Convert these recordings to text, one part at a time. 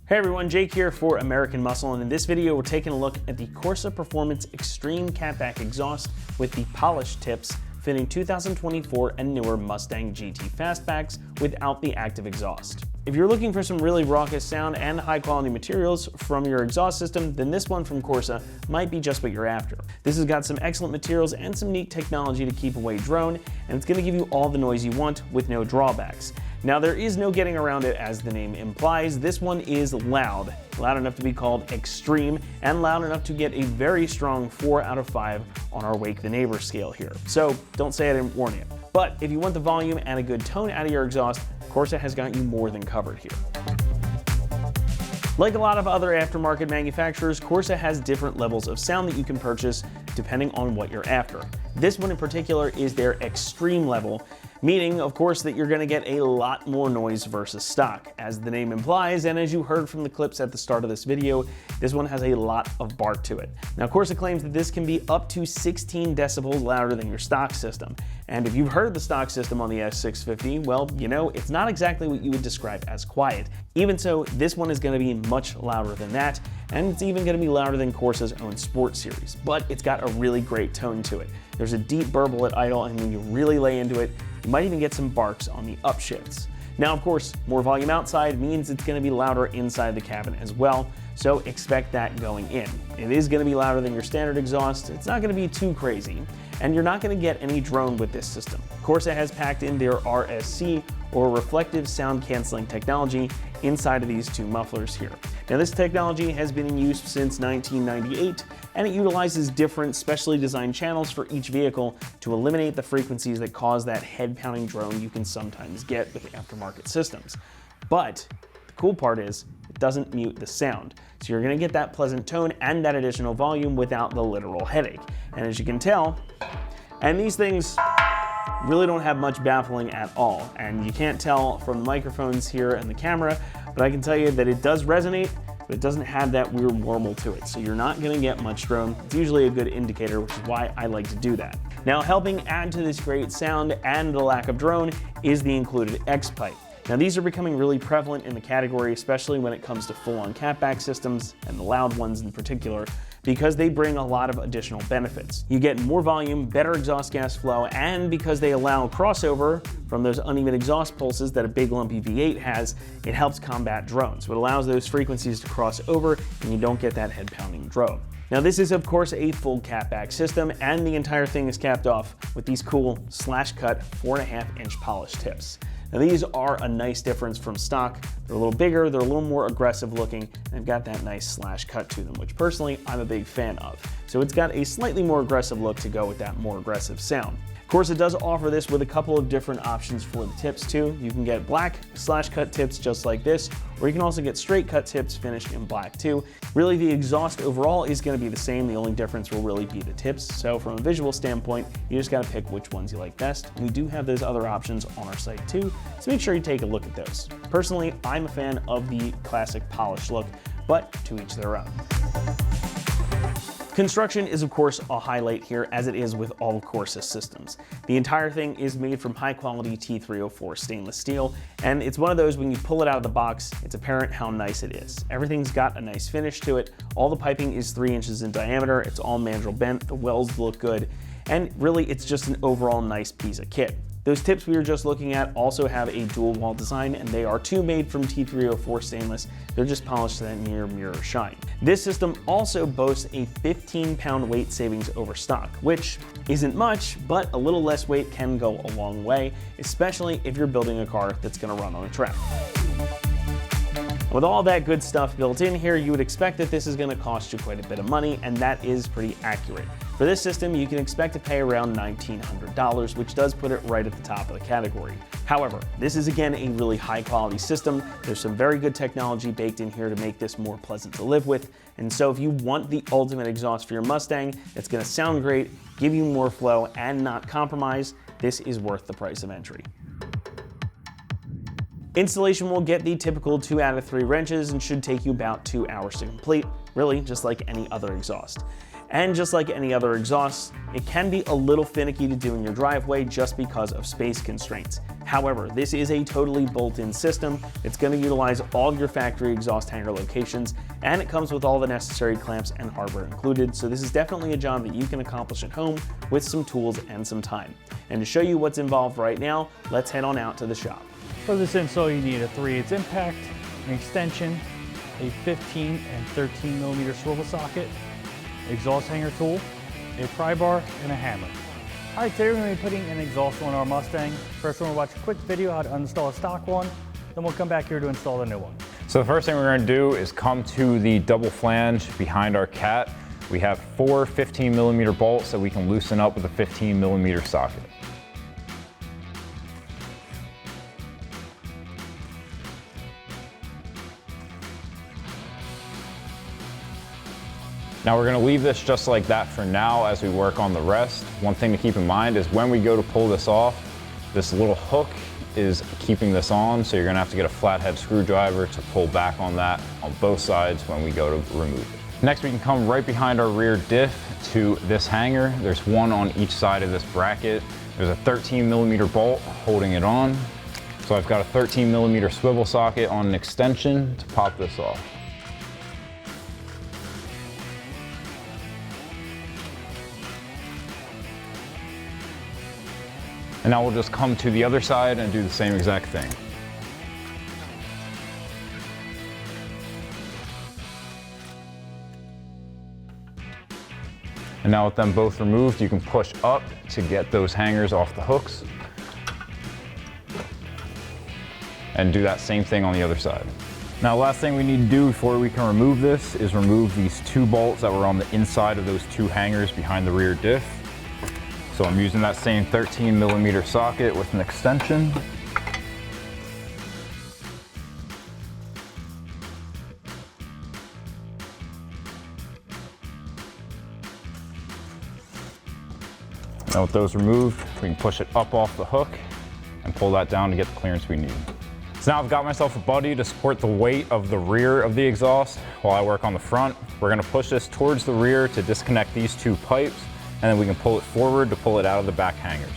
Hey everyone, Jake here for American Muscle, and in this video we're taking a look at the Corsa Performance Extreme Catback Exhaust with the polished tips fitting 2024 and newer Mustang GT Fastbacks without the active exhaust. If you're looking for some really raucous sound and high quality materials from your exhaust system, then this one from Corsa might be just what you're after. This has got some excellent materials and some neat technology to keep away drone, and it's going to give you all the noise you want with no drawbacks. Now there is no getting around it, as the name implies. This one is loud enough to be called extreme, and loud enough to get a very strong 4 out of 5 on our Wake the Neighbor scale here. So don't say I didn't warn you. But if you want the volume and a good tone out of your exhaust, Corsa has got you more than covered here. Like a lot of other aftermarket manufacturers, Corsa has different levels of sound that you can purchase depending on what you're after. This one in particular is their extreme level, meaning, of course, that you're going to get a lot more noise versus stock. As the name implies, and as you heard from the clips at the start of this video, this one has a lot of bark to it. Now, Corsa claims that this can be up to 16 decibels louder than your stock system. And if you've heard the stock system on the S650, well, you know, it's not exactly what you would describe as quiet. Even so, this one is going to be much louder than that, and it's even going to be louder than Corsa's own Sport series, but it's got a really great tone to it. There's a deep burble at idle, and when you really lay into it, you might even get some barks on the upshifts. Now, of course, more volume outside means it's going to be louder inside the cabin as well, so expect that going in. It is going to be louder than your standard exhaust. It's not going to be too crazy, and you're not going to get any drone with this system. Corsa has packed in their RSC, or reflective sound canceling technology, inside of these two mufflers here. Now, this technology has been in use since 1998, and it utilizes different specially designed channels for each vehicle to eliminate the frequencies that cause that head-pounding drone you can sometimes get with aftermarket systems. But the cool part is, it doesn't mute the sound, so you're going to get that pleasant tone and that additional volume without the literal headache. And as you can tell, and these things really don't have much baffling at all, and you can't tell from the microphones here and the camera, but I can tell you that it does resonate, but it doesn't have that weird warble to it, so you're not going to get much drone. It's usually a good indicator, which is why I like to do that. Now, helping add to this great sound and the lack of drone is the included X-Pipe. Now, these are becoming really prevalent in the category, especially when it comes to full-on catback systems, and the loud ones in particular, because they bring a lot of additional benefits. You get more volume, better exhaust gas flow, and because they allow crossover from those uneven exhaust pulses that a big lumpy V8 has, it helps combat drone. So it allows those frequencies to cross over, and you don't get that head-pounding drone. Now, this is of course a full catback system, and the entire thing is capped off with these cool slash-cut 4.5-inch polished tips. Now, these are a nice difference from stock. They're a little bigger, they're a little more aggressive looking, and they've got that nice slash cut to them, which personally I'm a big fan of. So it's got a slightly more aggressive look to go with that more aggressive sound. Corsa does offer this with a couple of different options for the tips too. You can get black slash cut tips just like this, or you can also get straight cut tips finished in black too. Really, the exhaust overall is going to be the same. The only difference will really be the tips. So from a visual standpoint, you just got to pick which ones you like best. We do have those other options on our site too, so make sure you take a look at those. Personally, I'm a fan of the classic polished look, but to each their own. Construction is of course a highlight here, as it is with all Corsa systems. The entire thing is made from high quality T304 stainless steel, and it's one of those when you pull it out of the box, it's apparent how nice it is. Everything's got a nice finish to it. All the piping is 3 inches in diameter. It's all mandrel bent. The welds look good, and really it's just an overall nice piece of kit. Those tips we were just looking at also have a dual wall design, and they are too made from T304 stainless. They're just polished to that near mirror shine. This system also boasts a 15-pound weight savings over stock, which isn't much, but a little less weight can go a long way, especially if you're building a car that's going to run on a track. With all that good stuff built in here, you would expect that this is going to cost you quite a bit of money, and that is pretty accurate. For this system, you can expect to pay around $1,900, which does put it right at the top of the category. However, this is again a really high quality system. There's some very good technology baked in here to make this more pleasant to live with, and so if you want the ultimate exhaust for your Mustang that's going to sound great, give you more flow, and not compromise, this is worth the price of entry. Installation will get the typical 2 out of 3 wrenches and should take you about 2 hours to complete, really just like any other exhaust. And just like any other exhaust, it can be a little finicky to do in your driveway just because of space constraints. However, this is a totally bolt-in system. It's going to utilize all of your factory exhaust hanger locations, and it comes with all the necessary clamps and hardware included, so this is definitely a job that you can accomplish at home with some tools and some time. And to show you what's involved right now, let's head on out to the shop. For this install, you need a 3/8 impact, an extension, a 15 and 13 millimeter swivel socket, exhaust hanger tool, a pry bar, and a hammer. All right, today we're going to be putting an exhaust on our Mustang. First, we're going to watch a quick video how to uninstall a stock one, then we'll come back here to install the new one. So the first thing we're going to do is come to the double flange behind our cat. We have 4 15 millimeter bolts that we can loosen up with a 15 millimeter socket. Now we're going to leave this just like that for now as we work on the rest. One thing to keep in mind is when we go to pull this off, this little hook is keeping this on, so you're going to have to get a flathead screwdriver to pull back on that on both sides when we go to remove it. Next, we can come right behind our rear diff to this hanger. There's one on each side of this bracket. There's a 13 millimeter bolt holding it on. So I've got a 13 millimeter swivel socket on an extension to pop this off. And now we'll just come to the other side and do the same exact thing. And now with them both removed, you can push up to get those hangers off the hooks. And do that same thing on the other side. Now, last thing we need to do before we can remove this is remove these 2 bolts that were on the inside of those 2 hangers behind the rear diff. So I'm using that same 13 millimeter socket with an extension. Now with those removed, we can push it up off the hook and pull that down to get the clearance we need. So now I've got myself a buddy to support the weight of the rear of the exhaust while I work on the front. We're going to push this towards the rear to disconnect these 2 pipes, and then we can pull it forward to pull it out of the back hangers.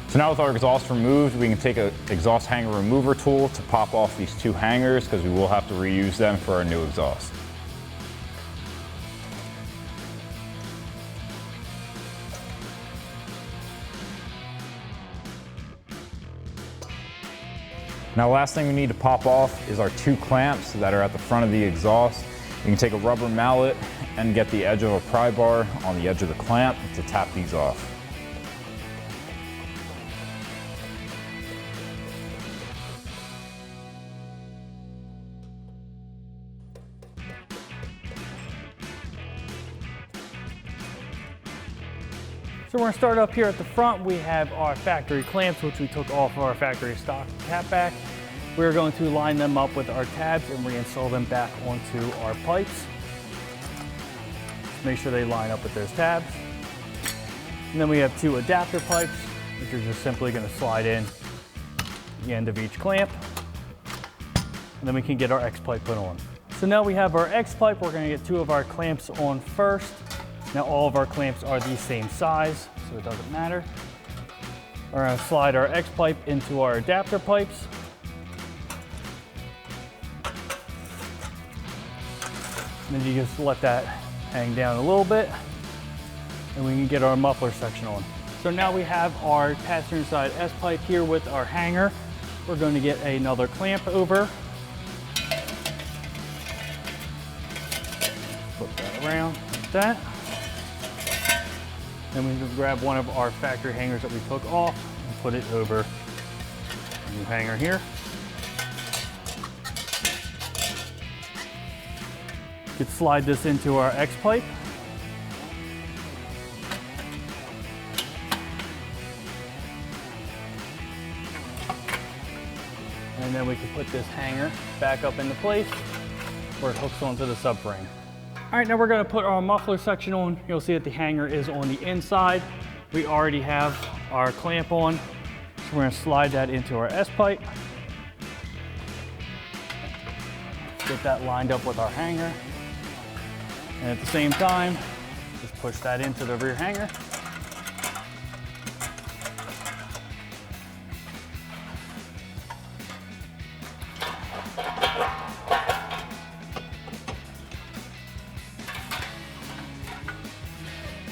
So now with our exhaust removed, we can take an exhaust hanger remover tool to pop off these 2 hangers because we will have to reuse them for our new exhaust. Now, last thing we need to pop off is our 2 clamps that are at the front of the exhaust. You can take a rubber mallet and get the edge of a pry bar on the edge of the clamp to tap these off. So we're going to start up here at the front. We have our factory clamps, which we took off of our factory stock catback. We're going to line them up with our tabs and reinstall them back onto our pipes. Just make sure they line up with those tabs. And then we have 2 adapter pipes, which are just simply going to slide in the end of each clamp. And then we can get our X pipe put on. So now we have our X pipe. We're going to get 2 of our clamps on first. Now all of our clamps are the same size, so it doesn't matter. We're going to slide our X pipe into our adapter pipes. And then you just let that hang down a little bit, and we can get our muffler section on. So now we have our passenger side S pipe here with our hanger. We're going to get another clamp over. Flip that around like that. Then we can grab one of our factory hangers that we took off and put it over the new hanger here. You could slide this into our X pipe. And then we can put this hanger back up into place where it hooks onto the subframe. All right, now we're gonna put our muffler section on. You'll see that the hanger is on the inside. We already have our clamp on. So we're gonna slide that into our S pipe. Get that lined up with our hanger. And at the same time, just push that into the rear hanger.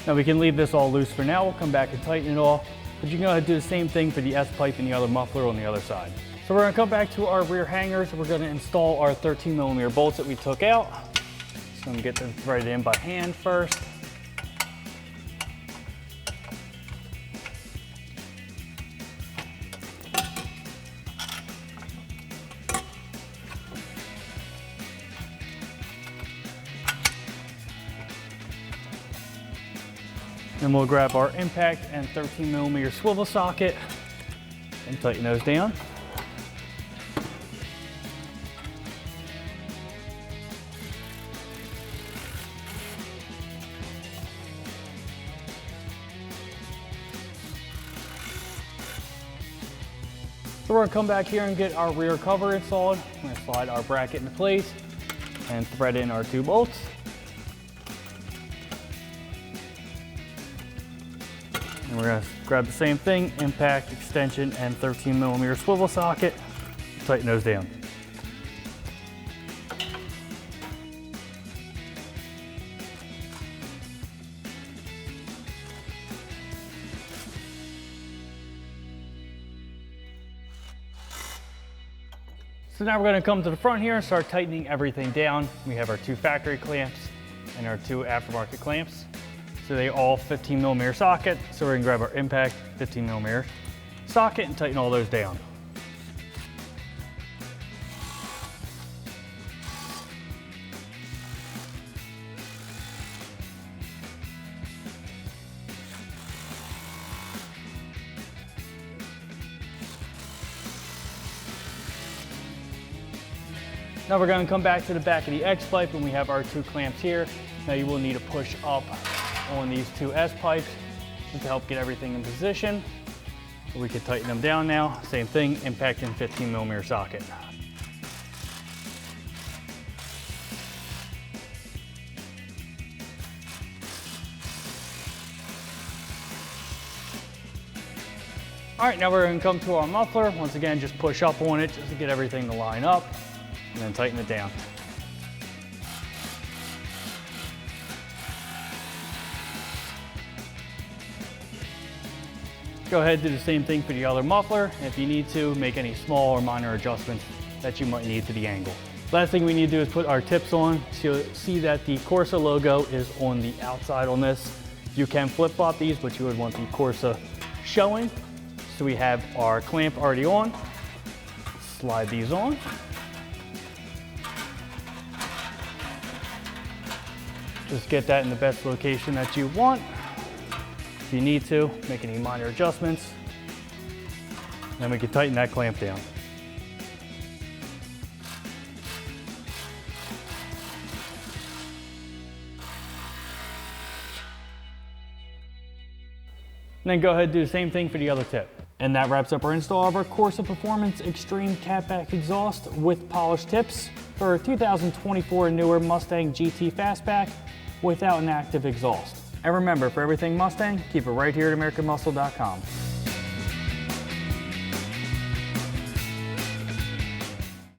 Now we can leave this all loose for now. We'll come back and tighten it all, but you can go ahead and do the same thing for the S-pipe and the other muffler on the other side. So we're gonna come back to our rear hangers. We're gonna install our 13mm bolts that we took out. So I'm gonna get them threaded in by hand first. Then we'll grab our impact and 13mm swivel socket and tighten those down. So we're gonna come back here and get our rear cover installed. We're gonna slide our bracket into place and thread in our 2 bolts. And we're gonna grab the same thing, impact, extension, and 13mm swivel socket, tighten those down. So now we're gonna come to the front here and start tightening everything down. We have our 2 factory clamps and our 2 aftermarket clamps. So they all 15mm socket. So we're gonna grab our impact 15mm socket and tighten all those down. Now we're gonna come back to the back of the X-pipe and we have our 2 clamps here. Now you will need to push up on these 2 S-pipes to help get everything in position. We can tighten them down now. Same thing, impact and 15mm socket. All right, now we're gonna come to our muffler. Once again, just push up on it just to get everything to line up and then tighten it down. Go ahead and do the same thing for the other muffler. And if you need to, make any small or minor adjustments that you might need to the angle. Last thing we need to do is put our tips on. So you'll see that the Corsa logo is on the outside on this. You can flip-flop these, but you would want the Corsa showing. So we have our clamp already on. Slide these on. Just get that in the best location that you want. If you need to, make any minor adjustments. Then we can tighten that clamp down. And then go ahead and do the same thing for the other tip. And that wraps up our install of our Corsa Performance Extreme Catback Exhaust with polished tips for a 2024 newer Mustang GT Fastback without an active exhaust. And remember, for everything Mustang, keep it right here at AmericanMuscle.com.